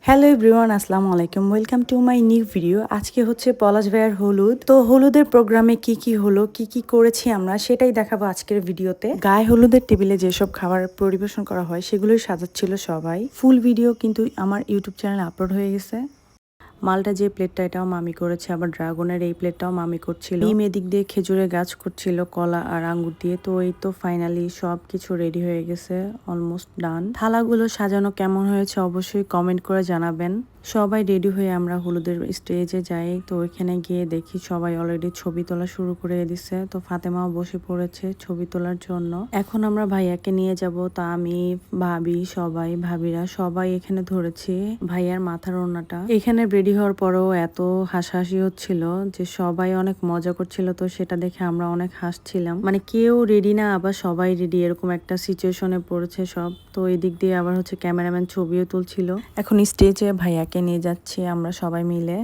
Hello everyone, আসসালামু আলাইকুম। Welcome to my new video. আজকে হচ্ছে পলাশ ভাইয়ার হলুদ। তো হলুদের প্রোগ্রামে কি কি হলো, কি কি করেছি আমরা, সেটাই দেখাবো আজকের ভিডিওতে। গায়ে হলুদের টেবিলে যেসব খাবার পরিবেশন করা হয় সেগুলোই সাজাচ্ছিল সবাই। ফুল ভিডিও কিন্তু আমার ইউটিউব চ্যানেলে আপলোড হয়ে গেছে। মালটা যে প্লেটটা, এটাও মামি করেছে, আবার ড্রাগনের এই প্লেটটাও মামি করছিল। মিম এদিক দিয়ে খেজুরের গাছ করছিল কলা আর আঙ্গুর দিয়ে। তো এই তো ফাইনালি সব কিছু রেডি হয়ে গেছে, অলমোস্ট ডান। থালাগুলো সাজানো কেমন হয়েছে অবশ্যই কমেন্ট করে জানাবেন। সবাই রেডি হয়ে আমরা হলুদের স্টেজে যাই। তো ওইখানে গিয়ে দেখি সবাই অলরেডি ছবি তোলা শুরু করে দিছে। তো ফাতেমাও বসে পড়েছে ছবি তোলার জন্য। এখন আমরা ভাইয়াকে নিয়ে যাব। তো আমি, ভাবি, সবাই, ভাবিরা সবাই এখানে ধরেছি ভাইয়ার মাথার ওড়নাটা। এখানে রেডি হওয়ার পরেও এত হাসাহাসি হচ্ছিল যে সবাই অনেক মজা করছিল। তো সেটা দেখে আমরা অনেক হাসছিলাম, মানে কেউ রেডি না আবার সবাই রেডি, এরকম একটা সিচুয়েশনে পড়েছে সব। তো এই দিক দিয়ে আবার হচ্ছে ক্যামেরাম্যান ছবিও তুলছিল। এখন স্টেজে ভাইয়াকে নিয়ে যাচ্ছি আমরা সবাই মিলে।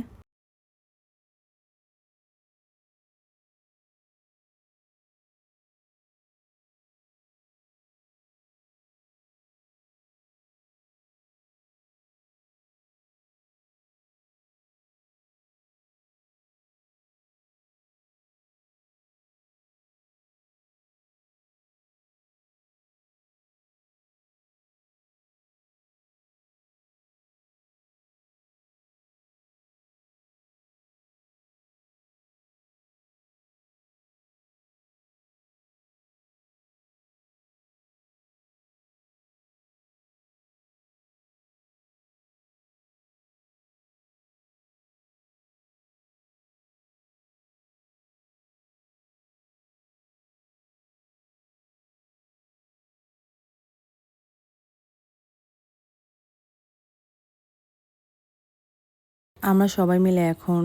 আমরা সবাই মিলে এখন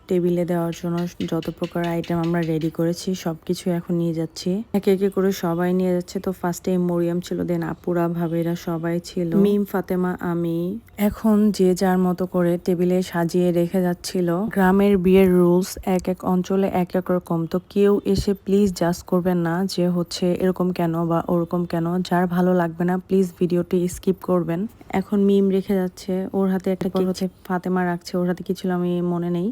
টেবিলে দেওয়ার জন্য যত প্রকার আইটেম আমরা রেডি করেছি সবকিছু এখন নিয়ে যাচ্ছি। একে একে করে সবাই নিয়ে যাচ্ছে। তো ফার্স্টে মরিয়ম ছিল, দেন আপুরা, ভাবিরা সবাই ছিল, মিম, ফাতেমা, আমি। এখন যে যার মতো করে টেবিলে সাজিয়ে রেখে যাচ্ছিল। গ্রামের বিয়ের রুলস এক এক অঞ্চলে এক এক রকম। তো কেউ এসে প্লিজ জাজ করবেন না যে হচ্ছে এরকম কেন বা ওরকম কেন। যার ভালো লাগবে না প্লিজ ভিডিওটি স্কিপ করবেন। এখন মিম রেখে যাচ্ছে, ওর হাতে একটা কেক হচ্ছে, ফাতেমা রাখছে, ওর হাতে কি ছিল আমি মনে নেই।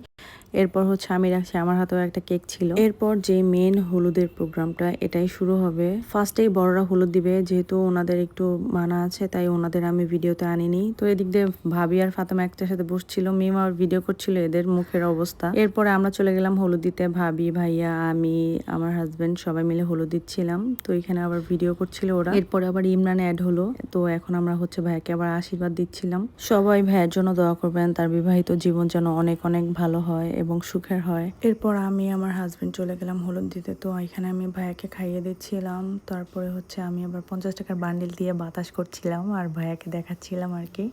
এরপর হচ্ছে আমি রাখছি, আমার হাতেও একটা কেক ছিল। এরপর যে মেন হলুদের প্রোগ্রামটা এটাই শুরু হবে। ফার্স্টেই বড়রা হলুদ দিবে, যেহেতু ওনাদের একটু মানা আছে তাই ওনাদের আমি ভিডিওতে আনিনি। তো এদিক দিয়ে ভাবি আর ফাতেমা একটা সাথে বসছিল, মিম আর ভিডিও করছিল এদের মুখের অবস্থা। এরপরে আমরা চলে গেলাম হলুদ দিতে, ভাবি, ভাইয়া, আমি, আমার হাজবেন্ড সবাই মিলে হলুদ দিচ্ছিলাম। তো এখানে আবার ভিডিও করছিল ওরা। এরপরে আবার ইমরান অ্যাড হলো। তো এখন আমরা হচ্ছে ভাইয়াকে আবার আশীর্বাদ দিচ্ছিলাম। সবাই ভাইয়ের জন্য দোয়া করবেন, তার বিবাহিত জীবন যেন অনেক অনেক ভালো হয় এবং সুখের হয়। এরপর আমি আমার হাজবেন্ড চলে গেলাম হলুদ দিতে। তো এখানে আমি ভাইয়াকে খাইয়ে দিচ্ছিলাম। তারপরে হচ্ছে আমি আবার 50 টাকার বান্ডিল দিয়ে বাতাস করছিলাম আর ভাইয়াকে দেখাচ্ছিলাম আর কি।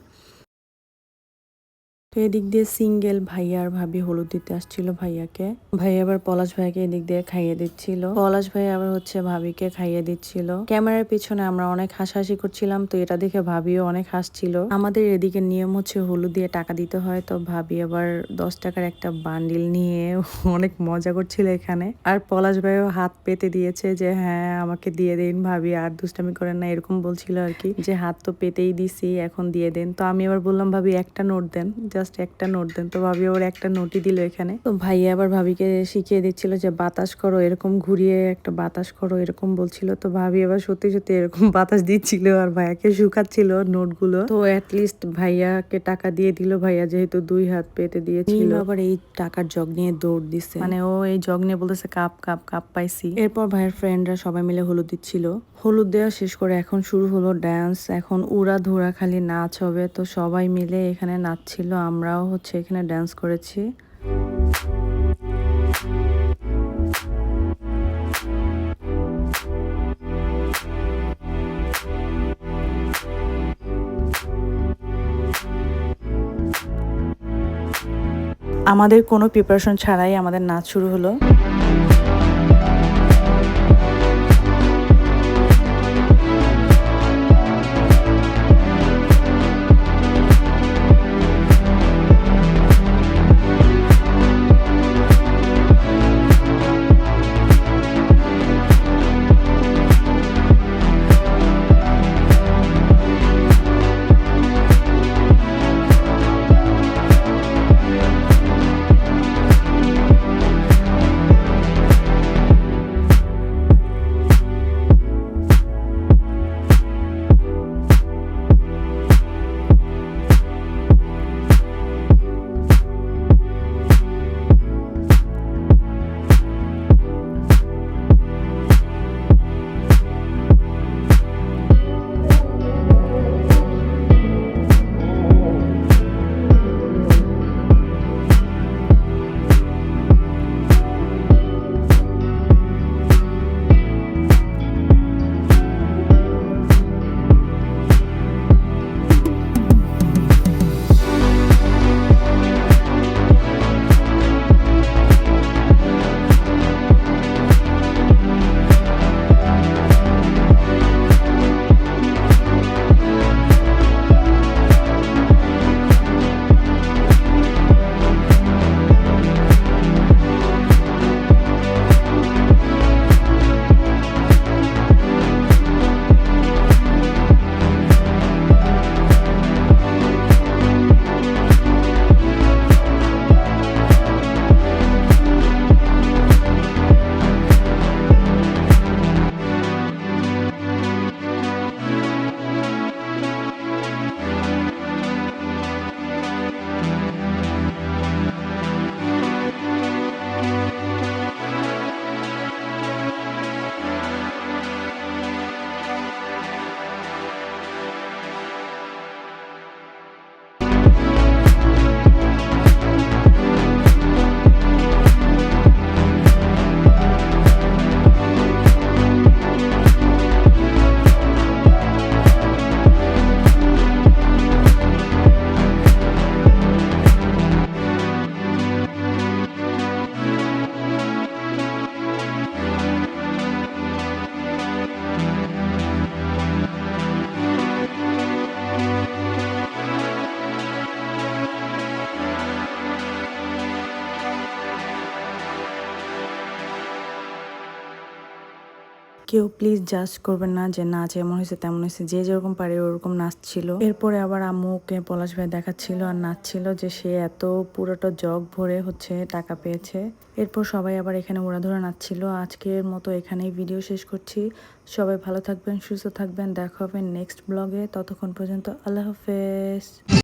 তো এদিক দিয়ে সিঙ্গেল ভাইয়া আর ভাবি হলুদ দিতে আসছিল ভাইয়াকে। ভাইয়া আবার পলাশ ভাইকে এদিক দিয়ে খাইয়ে দিচ্ছিল। পলাশ ভাই আবার হচ্ছে ভাবিকে খাইয়ে দিচ্ছিল। ক্যামেরার পিছনে আমরা অনেক হাসাহাসি করছিলাম। তো এটা দেখে ভাবিও অনেক হাসছিল। আমাদের এদিকে নিয়ম হচ্ছে হলুদ দিয়ে টাকা দিতে হয়। তো ভাবি আবার 10 টাকার একটা বান্ডিল নিয়ে অনেক মজা করছিল এখানে। আর পলাশ ভাইও হাত পেতে দিয়েছে যে হ্যাঁ আমাকে দিয়ে দিন ভাবি, আর দুষ্টামি করেন না, এরকম বলছিল আর কি, যে হাত তো পেতেই দিছি এখন দিয়ে দেন। তো আমি আবার বললাম ভাবি একটা নোট দেন, জাস্ট একটা নোট দেন। তো ভাবি আবার একটা নোটই দিল এখানে। তো ভাইয়া আবার ভাবিকে শিখিয়ে দিচ্ছিল যে বাতাস করো, এরকম ঘুরিয়ে একটা বাতাস করো, এরকম বলছিল। তো ভাবি আবার সত্যি সত্যি এরকম বাতাস দিচ্ছিল আর ভাইয়াকে শুকাচ্ছিল নোটগুলো। তো অ্যাটলিস্ট ভাইয়াকে টাকা দিয়ে দিল, ভাইয়া যেহেতু 2 হাত পেতে দিয়েছিল। আবার এই টাকার জগ নিয়ে দৌড় দিছে, মানে ও এই জগ নিয়ে বলতেছে কাপ কাপ কাপ পাইছি। এরপর ভাইয়ের ফ্রেন্ডরা সবাই মিলে হলুদ দিচ্ছিল। হলুদ দেওয়া শেষ করে এখন শুরু হলো ডান্স। এখন উড়া ধুরা খালি নাচ হবে। তো সবাই মিলে এখানে নাচছিল, আমরাও হচ্ছে এখানে ডান্স করেছি। আমাদের কোনো প্রিপারেশন ছাড়াই আমাদের নাচ শুরু হলো। কেউ প্লিজ জাজ করবেন না যে নাচ এমন হয়েছে তেমন হয়েছে, যে যেরকম পারে ওরকম নাচছিল। এরপরে আবার আম্মুকে পলাশ ভাই দেখাচ্ছিল আর নাচছিল যে সে এত পুরোটা জগ ভরে হচ্ছে টাকা পেয়েছে। এরপর সবাই আবার এখানে উড়াধুরা নাচছিল। আজকের মতো এখানেই ভিডিও শেষ করছি। সবাই ভালো থাকবেন, সুস্থ থাকবেন, দেখা হবে নেক্সট ব্লগে। ততক্ষণ পর্যন্ত আল্লাহ হাফেজ।